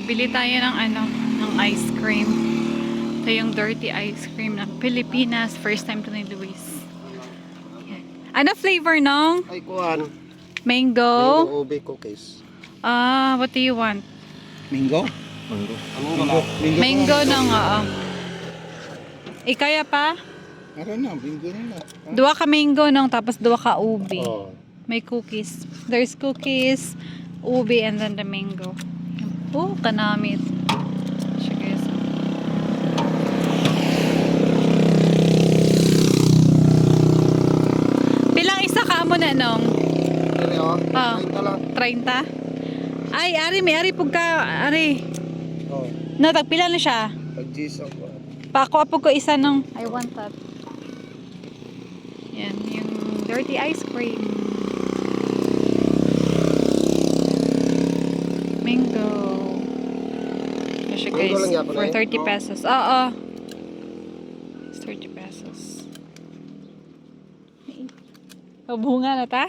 Bili tayo ng ng ice cream. Ito yung dirty ice cream ng Pilipinas. First time to ni Luis. Ano flavor nung? Ay, kuhan. Mango? Mango ube cookies. What do you want? Minggo? Mango. Mango. Mango nung, oo. Ikaya pa? Meron na, minggo na. Dua ka mango nung, tapos dua ka ube. Oh. May cookies. There's cookies, ube, and then the mango. Oh, kanamit. Siya guys. Pilang isa ka mo na nung? Dali, oh. Ah. 30 lang. 30? Ay, ari, may ari pugka, ari. Oh. No, tagpila na siya. Pag-G's ako. Pakuha ko isa nung, I want that. Yan, yung dirty ice cream. Mango. Yan siya guys, Mango lang yapon for eh. 30 pesos. Oo. It's 30 pesos. Oh, bunga na ta?